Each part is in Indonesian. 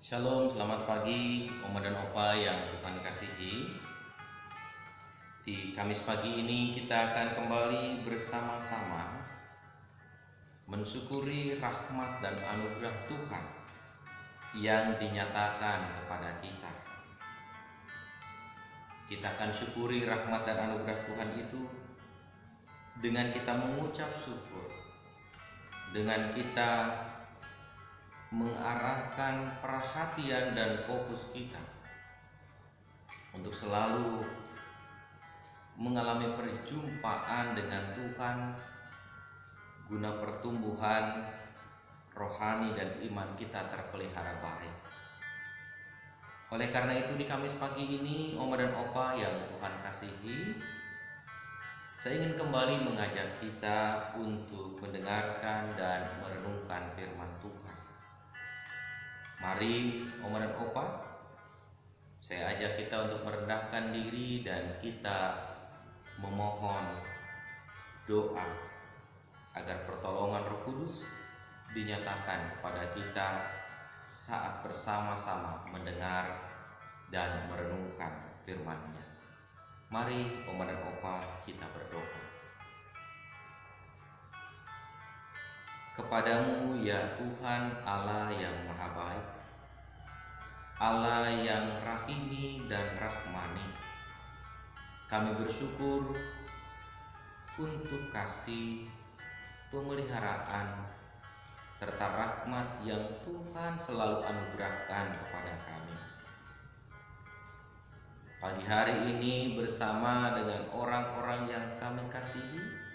Shalom, selamat pagi Oma dan Opa yang Tuhan kasihi. Di Kamis pagi ini kita akan kembali bersama-sama mensyukuri rahmat dan anugerah Tuhan yang dinyatakan kepada kita. Kita akan syukuri rahmat dan anugerah Tuhan itu dengan kita mengucap syukur, dengan kita mengarahkan perhatian dan fokus kita untuk selalu mengalami perjumpaan dengan Tuhan guna pertumbuhan rohani dan iman kita terpelihara baik. Oleh karena itu di Kamis pagi ini Oma dan Opa yang Tuhan kasihi, saya ingin kembali mengajak kita untuk mendengarkan dan merenungkan firman Tuhan. Mari Oma dan Opa, saya ajak kita untuk merendahkan diri dan kita memohon doa agar pertolongan Roh Kudus dinyatakan kepada kita saat bersama-sama mendengar dan merenungkan firman-Nya. Mari Oma dan Opa kita berdoa. Kepadamu ya Tuhan Allah yang maha baik, Allah yang rahimi dan rahmani, kami bersyukur untuk kasih, pemeliharaan, serta rahmat yang Tuhan selalu anugerahkan kepada kami. Pagi hari ini bersama dengan orang-orang yang kami kasihi,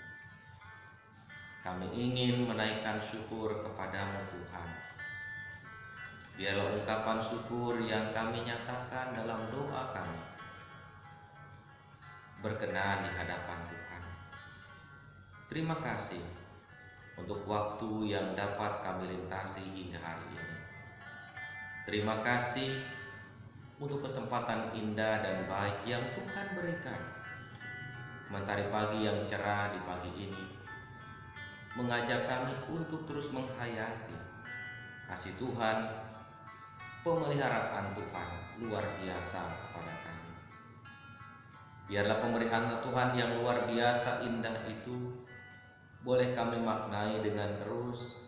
kami ingin menaikkan syukur kepadamu Tuhan. Biarlah ungkapan syukur yang kami nyatakan dalam doa kami berkenan di hadapan Tuhan. Terima kasih untuk waktu yang dapat kami lintasi hingga hari ini. Terima kasih untuk kesempatan indah dan baik yang Tuhan berikan. Mentari pagi yang cerah di pagi ini mengajak kami untuk terus menghayati kasih Tuhan, pemeliharaan Tuhan luar biasa kepada kami. Biarlah pemeliharaan Tuhan yang luar biasa indah itu boleh kami maknai dengan terus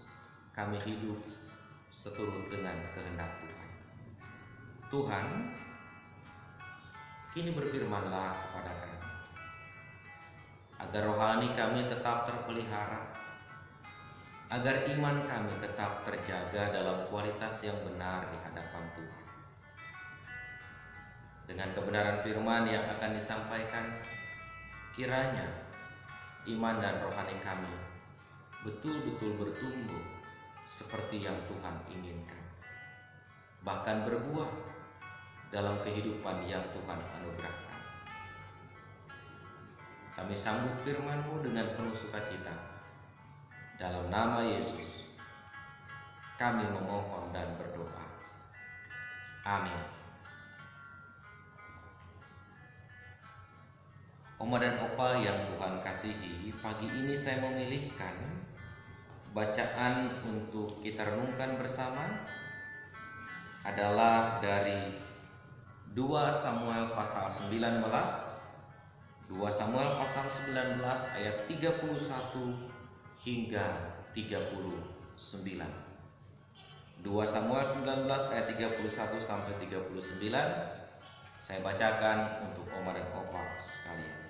kami hidup seturut dengan kehendak Tuhan. Tuhan, kini berfirmanlah kepada kami, agar rohani kami tetap terpelihara, agar iman kami tetap terjaga dalam kualitas yang benar di hadapan Tuhan. Dengan kebenaran firman yang akan disampaikan, kiranya iman dan rohani kami betul-betul bertumbuh seperti yang Tuhan inginkan, bahkan berbuah dalam kehidupan yang Tuhan anugerahkan. Kami sambut firman-Mu dengan penuh sukacita. Dalam nama Yesus kami memohon dan berdoa. Amin. Oma dan Opa yang Tuhan kasihi, pagi ini saya memilihkan bacaan untuk kita renungkan bersama adalah dari 2 Samuel pasal 19, 2 Samuel pasal 19 ayat 31 hingga 39. 2 Samuel 19 ayat 31 sampai 39 saya bacakan untuk Oma dan Opa sekalian.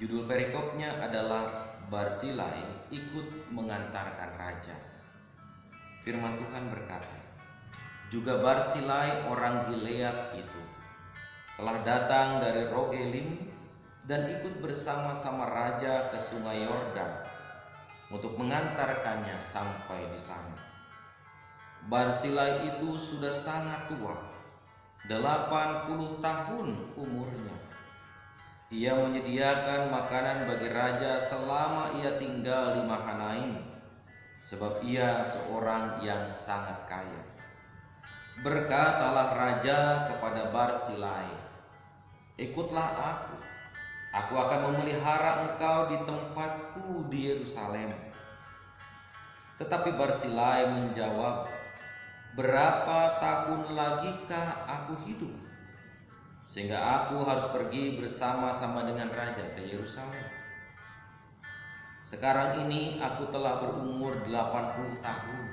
Judul perikopnya adalah Barzilai ikut mengantarkan raja. Firman Tuhan berkata, juga Barzilai orang Gilead itu telah datang dari Rogelim dan ikut bersama-sama raja ke sungai Yordan untuk mengantarkannya sampai di sana. Barzilai itu sudah sangat tua, 80 tahun umurnya. Ia menyediakan makanan bagi raja selama ia tinggal di Mahanaim, sebab ia seorang yang sangat kaya. Berkatalah raja kepada Barzilai, ikutlah aku akan memelihara engkau di tempatku di Yerusalem. Tetapi Barzilai menjawab, berapa tahun lagikah aku hidup, sehingga aku harus pergi bersama-sama dengan raja ke Yerusalem? Sekarang ini aku telah berumur 80 tahun.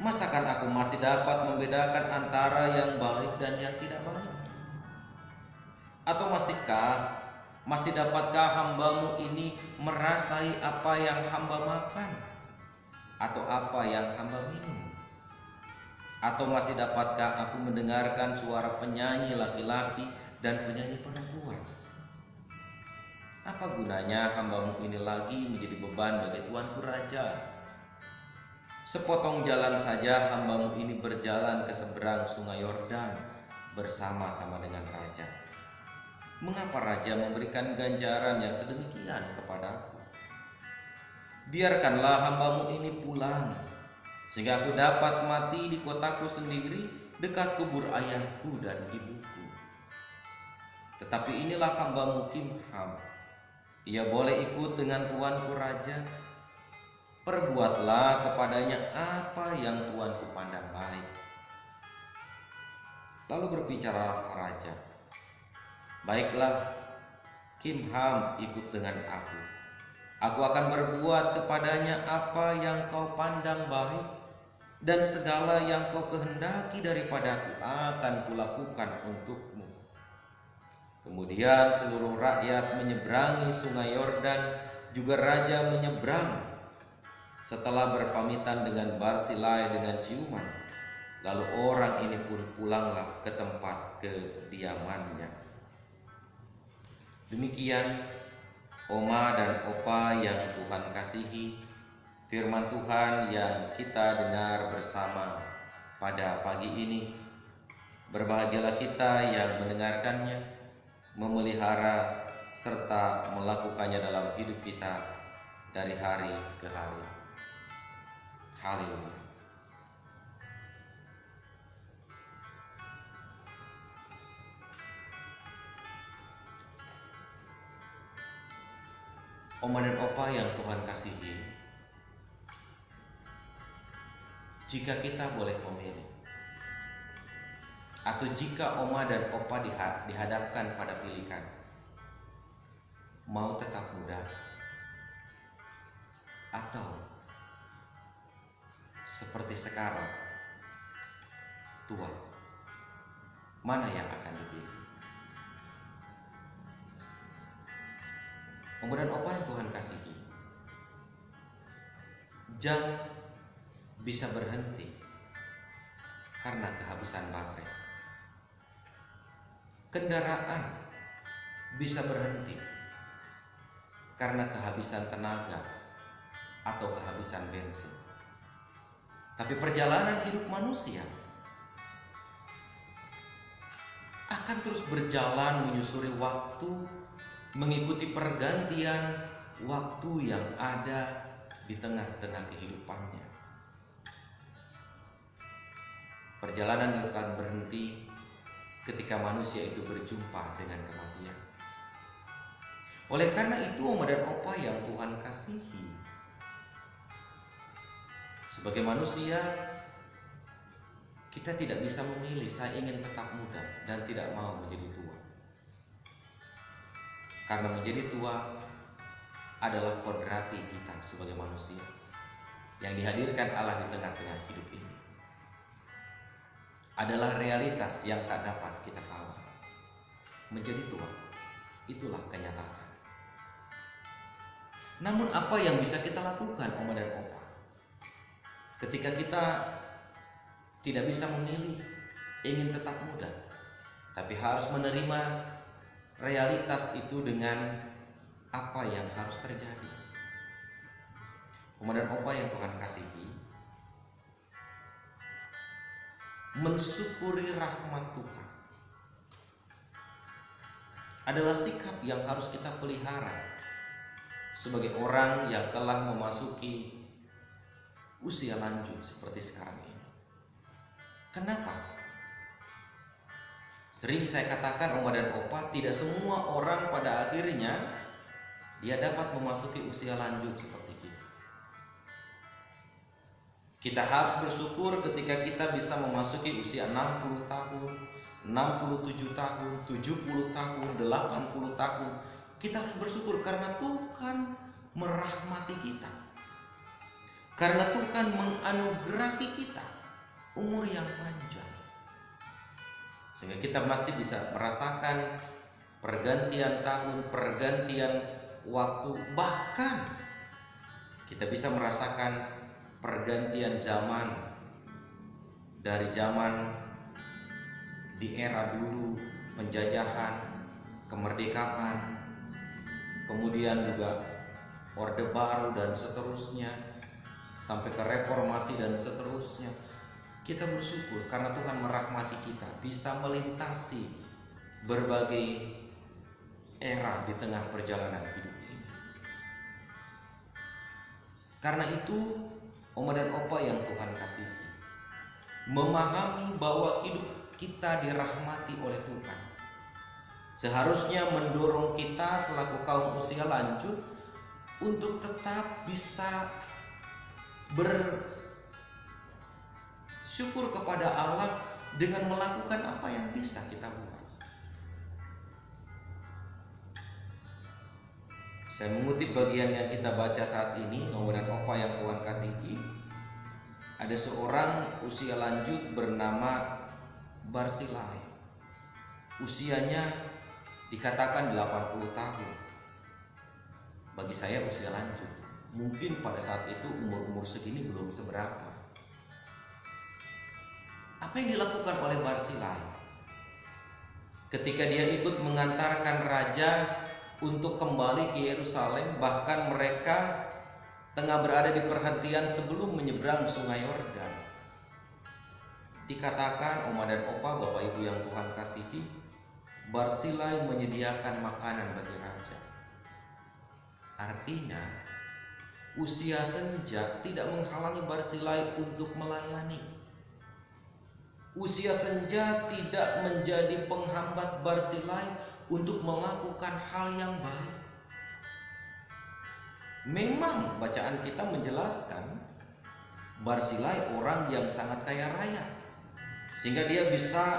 Masakan aku masih dapat membedakan antara yang baik dan yang tidak baik? Atau masih dapatkah hambamu ini merasai apa yang hamba makan atau apa yang hamba minum? Atau masih dapatkah aku mendengarkan suara penyanyi laki-laki dan penyanyi perempuan? Apa gunanya hambamu ini lagi menjadi beban bagi tuanku raja? Sepotong jalan saja hambamu ini berjalan ke seberang sungai Yordan bersama-sama dengan raja. Mengapa raja memberikan ganjaran yang sedemikian kepadaku? Biarkanlah hambamu ini pulang, sehingga aku dapat mati di kotaku sendiri dekat kubur ayahku dan ibuku. Tetapi inilah hambamu Kimham. Ia boleh ikut dengan tuanku raja. Perbuatlah kepadanya apa yang tuanku pandang baik. Lalu berbicara raja, baiklah, Kimham ikut dengan aku. Aku akan berbuat kepadanya apa yang kau pandang baik, dan segala yang kau kehendaki daripadaku akan kulakukan untukmu. Kemudian seluruh rakyat menyeberangi sungai Yordan, juga raja menyeberang. Setelah berpamitan dengan Barsilai dengan ciuman, lalu orang ini pun pulanglah ke tempat kediamannya. Demikian Oma dan Opa yang Tuhan kasihi, firman Tuhan yang kita dengar bersama pada pagi ini. Berbahagialah kita yang mendengarkannya, memelihara serta melakukannya dalam hidup kita dari hari ke hari. Haleluya. Oma dan Opa yang Tuhan kasihi, jika kita boleh memilih, atau jika Oma dan Opa dihadapkan pada pilihan, mau tetap muda atau seperti sekarang tua, mana yang akan dipilih? Oma dan Opa yang Tuhan kasihi, jam bisa berhenti karena kehabisan baterai. Kendaraan bisa berhenti karena kehabisan tenaga atau kehabisan bensin. Tapi perjalanan hidup manusia akan terus berjalan menyusuri waktu, mengikuti pergantian waktu yang ada di tengah-tengah kehidupannya. Perjalanan akan berhenti ketika manusia itu berjumpa dengan kematian. Oleh karena itu, Oma dan Opa yang Tuhan kasihi, sebagai manusia kita tidak bisa memilih saya ingin tetap muda dan tidak mau menjadi tua. Karena menjadi tua adalah kodrati kita sebagai manusia yang dihadirkan Allah di tengah-tengah hidup ini. Adalah realitas yang tak dapat kita tawar. Menjadi tua, itulah kenyataan. Namun apa yang bisa kita lakukan, Oma dan Opa, ketika kita tidak bisa memilih ingin tetap muda, tapi harus menerima realitas itu dengan apa yang harus terjadi? Oma dan Opa yang Tuhan kasihi, mensyukuri rahmat Tuhan adalah sikap yang harus kita pelihara sebagai orang yang telah memasuki usia lanjut seperti sekarang ini. Kenapa? Sering saya katakan, Oma dan Opa, tidak semua orang pada akhirnya dia dapat memasuki usia lanjut seperti kita. Kita harus bersyukur ketika kita bisa memasuki usia 60 tahun, 67 tahun, 70 tahun, 80 tahun. Kita harus bersyukur karena Tuhan merahmati kita. Karena Tuhan menganugerahi kita umur yang panjang. Sehingga kita masih bisa merasakan pergantian tahun, pergantian waktu, bahkan kita bisa merasakan pergantian zaman dari zaman di era dulu penjajahan, kemerdekaan, kemudian juga Orde Baru dan seterusnya, sampai ke reformasi dan seterusnya. Kita bersyukur karena Tuhan merahmati kita bisa melintasi berbagai era di tengah perjalanan hidup ini. Karena itu, Oma dan Opa yang Tuhan kasihi, memahami bahwa hidup kita dirahmati oleh Tuhan seharusnya mendorong kita selaku kaum usia lanjut untuk tetap bisa bersyukur kepada Allah dengan melakukan apa yang bisa kita buat. Saya mengutip bagian yang kita baca saat ini, Oma dan Opa yang Tuhan kasihi. Ada seorang usia lanjut bernama Barsilai. Usianya dikatakan 80 tahun. Bagi saya usia lanjut. Mungkin pada saat itu umur-umur segini belum seberapa. Apa yang dilakukan oleh Barsilai? Ketika dia ikut mengantarkan raja untuk kembali ke Yerusalem, bahkan mereka tengah berada di perhentian sebelum menyeberang sungai Yordan. Dikatakan Oma dan Opa, Bapak Ibu yang Tuhan kasihi, Barsilai menyediakan makanan bagi raja. Artinya, usia senja tidak menghalangi Barsilai untuk melayani. Usia senja tidak menjadi penghambat Barsilai untuk melakukan hal yang baik. Memang bacaan kita menjelaskan Barsilai orang yang sangat kaya raya, sehingga dia bisa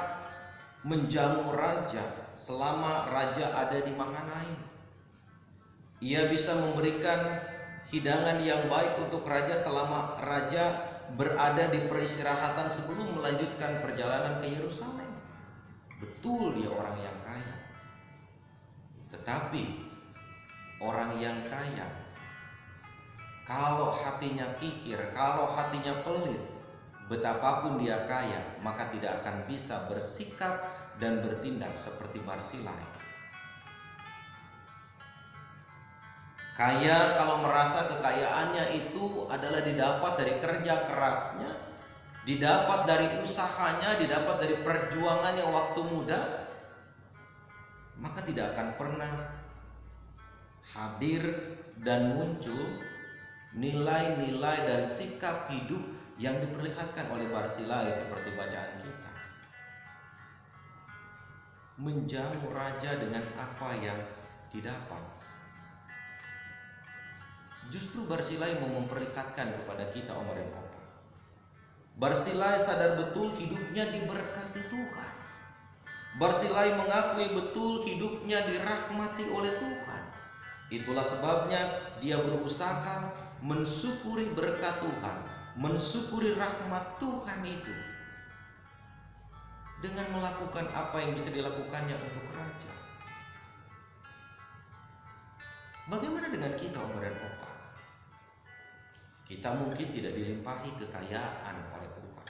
menjamu raja selama raja ada di Mahanaim. Ia bisa memberikan hidangan yang baik untuk raja selama raja berada di peristirahatan sebelum melanjutkan perjalanan ke Yerusalem. Betul, dia orang yang kaya. Tetapi orang yang kaya, kalau hatinya kikir, kalau hatinya pelit, betapapun dia kaya, maka tidak akan bisa bersikap dan bertindak seperti Barsilai. Kaya kalau merasa kekayaannya itu adalah didapat dari kerja kerasnya, didapat dari usahanya, didapat dari perjuangannya waktu muda, maka tidak akan pernah hadir dan muncul nilai-nilai dan sikap hidup yang diperlihatkan oleh Barsilai seperti bacaan kita. Menjamu raja dengan apa yang didapat. Justru Barsilai mau memperlihatkan kepada kita, Oma dan Opa, Barsilai sadar betul hidupnya diberkati Tuhan. Barsilai mengakui betul hidupnya dirahmati oleh Tuhan. Itulah sebabnya dia berusaha mensyukuri berkat Tuhan, mensyukuri rahmat Tuhan itu dengan melakukan apa yang bisa dilakukannya untuk raja. Bagaimana dengan kita, Oma dan Opa? Kita mungkin tidak dilimpahi kekayaan oleh Tuhan.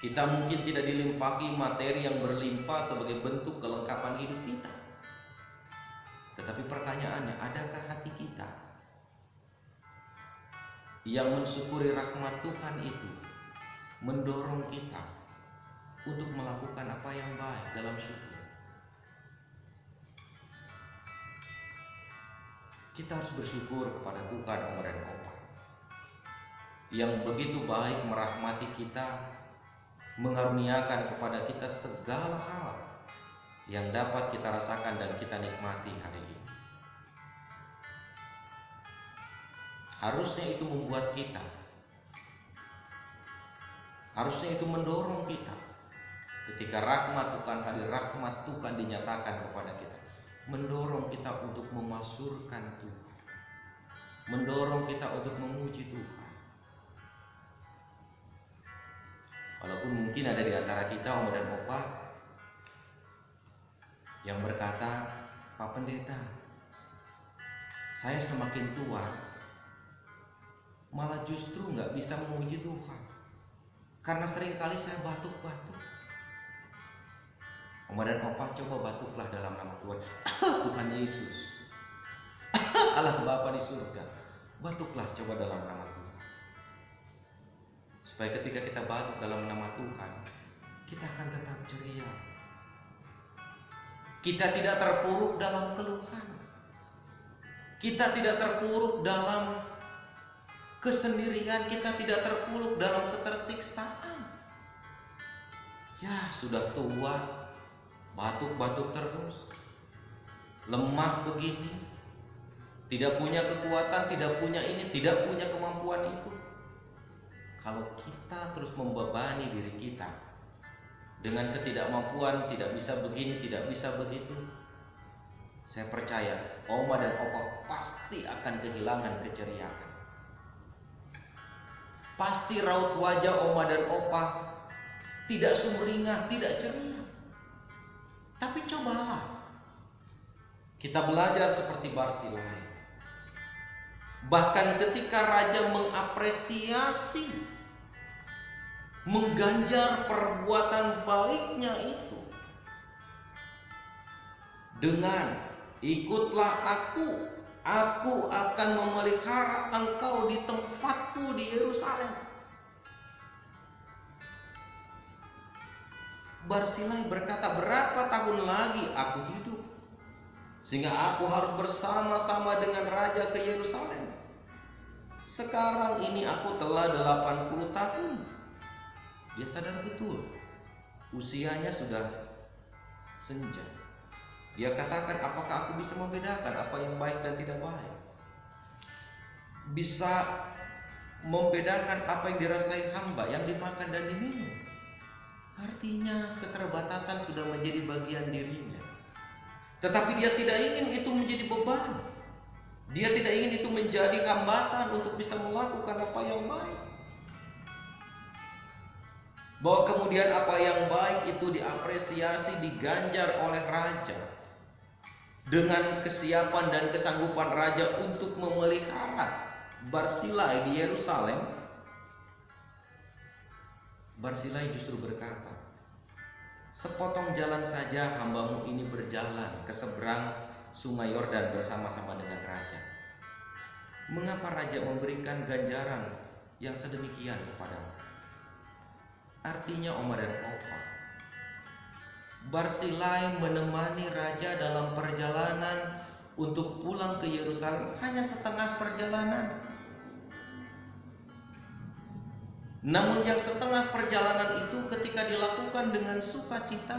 Kita mungkin tidak dilimpahi materi yang berlimpah sebagai bentuk kelengkapan hidup kita. Tetapi pertanyaannya, adakah hati kita yang mensyukuri rahmat Tuhan itu mendorong kita untuk melakukan apa yang baik dalam syukur? Kita harus bersyukur kepada Tuhan, Oma dan Opa, yang begitu baik merahmati kita, mengaruniakan kepada kita segala hal yang dapat kita rasakan dan kita nikmati hari ini. Harusnya itu membuat kita Harusnya itu mendorong kita. Ketika rahmat Tuhan hadir, rahmat Tuhan dinyatakan kepada kita, mendorong kita untuk memasyurkan Tuhan, mendorong kita untuk memuji Tuhan. Walaupun mungkin ada di antara kita, Oma dan Opa, yang berkata, Pak Pendeta, saya semakin tua, malah justru nggak bisa memuji Tuhan, karena seringkali saya batuk-batuk. Oma dan Opa, coba batuklah dalam nama Tuhan. Tuhan Yesus, Allah Bapa di surga, batuklah coba dalam nama Tuhan. Supaya ketika kita batuk dalam nama Tuhan, kita akan tetap ceria. Kita tidak terpuruk dalam keluhan. Kita tidak terpuruk dalam kesendirian. Kita tidak terpuruk dalam ketersiksaan. Ya, sudah tua, batuk-batuk terus, lemah begini, tidak punya kekuatan, tidak punya ini, tidak punya kemampuan itu. Kalau kita terus membebani diri kita dengan ketidakmampuan, tidak bisa begini, tidak bisa begitu, saya percaya Oma dan Opa pasti akan kehilangan keceriaan. Pasti raut wajah Oma dan Opa tidak sumringah, tidak ceria. Tapi cobalah kita belajar seperti Barzilai. Bahkan ketika raja mengapresiasi, mengganjar perbuatan baiknya itu dengan ikutlah aku akan memelihara engkau di tempatku di Yerusalem. Barzilai berkata, berapa tahun lagi aku hidup sehingga aku harus bersama-sama dengan raja ke Yerusalem? Sekarang ini aku telah 80 tahun. Dia sadar betul usianya sudah senja. Dia katakan, apakah aku bisa membedakan apa yang baik dan tidak baik? Bisa membedakan apa yang dirasai hamba, yang dimakan dan diminum? Artinya keterbatasan sudah menjadi bagian dirinya. Tetapi dia tidak ingin itu menjadi beban. Dia tidak ingin itu menjadi hambatan untuk bisa melakukan apa yang baik. Bahwa kemudian apa yang baik itu diapresiasi, diganjar oleh raja. Dengan kesiapan dan kesanggupan raja untuk memelihara Barzilai di Yerusalem, Barzilai justru berkata, sepotong jalan saja hambamu ini berjalan ke seberang sungai Yordan bersama-sama dengan raja. Mengapa raja memberikan ganjaran yang sedemikian kepadamu? Artinya Oma dan Opa, Barzilai menemani raja dalam perjalanan untuk pulang ke Yerusalem hanya setengah perjalanan. Namun yang setengah perjalanan itu ketika dilakukan dengan sukacita,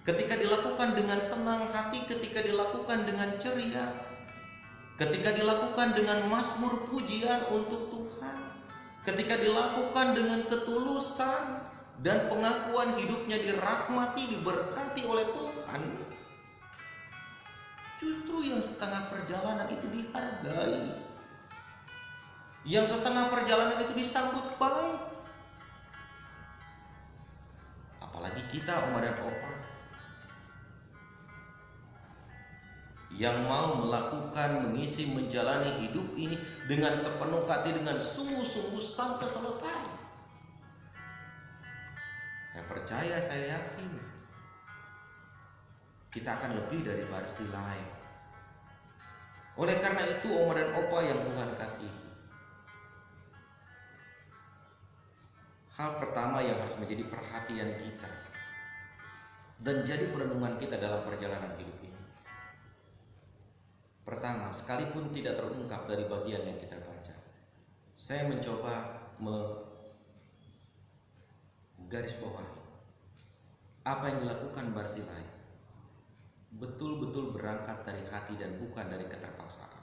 ketika dilakukan dengan senang hati, ketika dilakukan dengan ceria, ketika dilakukan dengan mazmur pujian untuk Tuhan, ketika dilakukan dengan ketulusan dan pengakuan hidupnya dirahmati, diberkati oleh Tuhan, justru yang setengah perjalanan itu dihargai. Yang setengah perjalanan itu disambut baik. Apalagi kita, Oma dan Opa, yang mau melakukan, mengisi, menjalani hidup ini dengan sepenuh hati, dengan sungguh-sungguh sampai selesai. Saya percaya, saya yakin kita akan lebih dari Barzilai. Oleh karena itu, Oma dan Opa yang Tuhan kasihi, hal pertama yang harus menjadi perhatian kita dan jadi perenungan kita dalam perjalanan hidup ini. Pertama, sekalipun tidak terungkap dari bagian yang kita baca, saya mencoba menggarisbawahi apa yang dilakukan Barzilai betul-betul berangkat dari hati dan bukan dari keterpaksaan.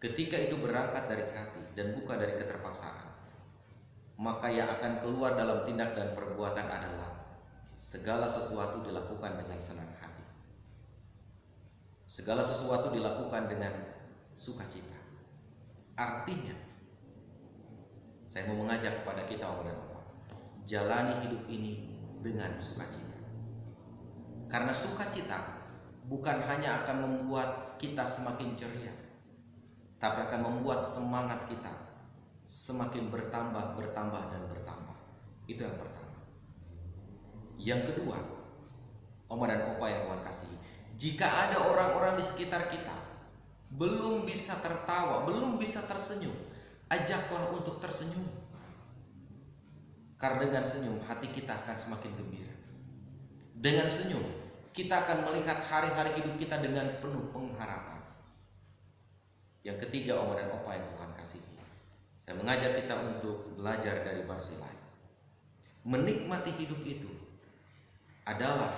Ketika itu berangkat dari hati dan bukan dari keterpaksaan, maka yang akan keluar dalam tindak dan perbuatan adalah segala sesuatu dilakukan dengan senang hati. Segala sesuatu dilakukan dengan sukacita. Artinya, saya mau mengajak kepada kita Oma dan Opa, jalani hidup ini dengan sukacita. Karena sukacita bukan hanya akan membuat kita semakin ceria, tapi akan membuat semangat kita semakin bertambah, dan bertambah. Itu yang pertama. Yang kedua, Oma dan Opa yang Tuhan kasih, jika ada orang-orang di sekitar kita belum bisa tertawa, belum bisa tersenyum, ajaklah untuk tersenyum. Karena dengan senyum hati kita akan semakin gembira. Dengan senyum kita akan melihat hari-hari hidup kita dengan penuh pengharapan. Yang ketiga, Oma dan Opa yang Tuhan kasihi, saya mengajak kita untuk belajar dari Barzilai. Menikmati hidup itu adalah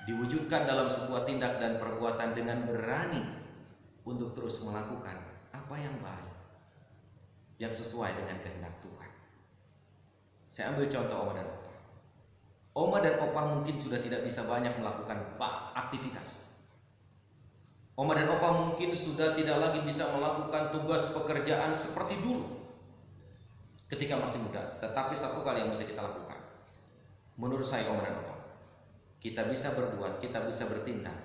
diwujudkan dalam sebuah tindak dan perbuatan dengan berani untuk terus melakukan apa yang baik, yang sesuai dengan kehendak Tuhan. Saya ambil contoh Oma dan Opa. Oma dan Opa mungkin sudah tidak bisa banyak melakukan aktivitas. Oma dan Opa mungkin sudah tidak lagi bisa melakukan tugas pekerjaan seperti dulu ketika masih muda. Tetapi satu kali yang bisa kita lakukan, menurut saya Oma dan Opa, kita bisa berbuat, kita bisa bertindak,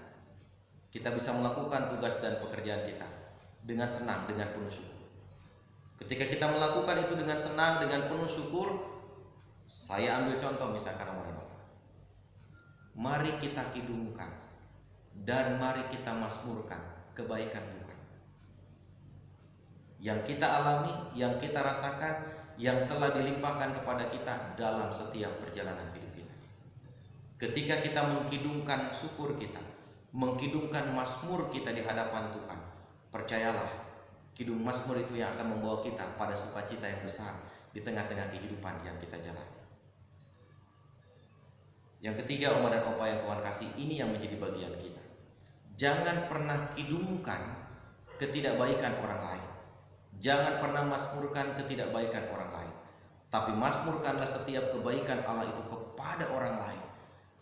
kita bisa melakukan tugas dan pekerjaan kita dengan senang, dengan penuh syukur. Ketika kita melakukan itu dengan senang, dengan penuh syukur, saya ambil contoh misalkan Oma dan Opa, mari kita kidungkan dan mari kita mazmurkan kebaikan Tuhan yang kita alami, yang kita rasakan, yang telah dilimpahkan kepada kita dalam setiap perjalanan hidup kita. Ketika kita mengkidungkan syukur kita, mengkidungkan mazmur kita di hadapan Tuhan, percayalah, kidung mazmur itu yang akan membawa kita pada sukacita yang besar di tengah-tengah kehidupan yang kita jalani. Yang ketiga, Oma dan Opa yang Tuhan kasih, ini yang menjadi bagian kita. Jangan pernah kidungkan ketidakbaikan orang lain. Jangan pernah mazmurkan ketidakbaikan orang lain. Tapi mazmurkanlah setiap kebaikan Allah itu kepada orang lain.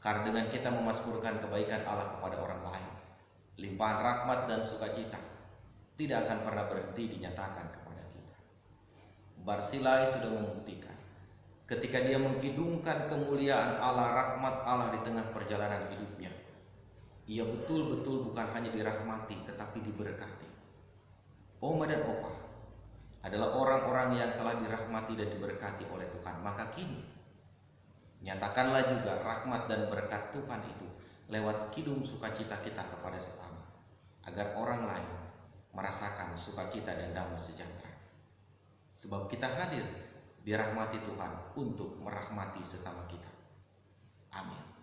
Karena dengan kita memazmurkan kebaikan Allah kepada orang lain, limpahan rahmat dan sukacita tidak akan pernah berhenti dinyatakan kepada kita. Barzilai sudah membuktikan, ketika dia mengkidungkan kemuliaan Allah, rahmat Allah di tengah perjalanan hidupnya, ia betul-betul bukan hanya dirahmati tetapi diberkati. Oma dan Opa adalah orang-orang yang telah dirahmati dan diberkati oleh Tuhan. Maka kini nyatakanlah juga rahmat dan berkat Tuhan itu lewat kidung sukacita kita kepada sesama, agar orang lain merasakan sukacita dan damai sejahtera. Sebab kita hadir dirahmati Tuhan untuk merahmati sesama kita. Amin.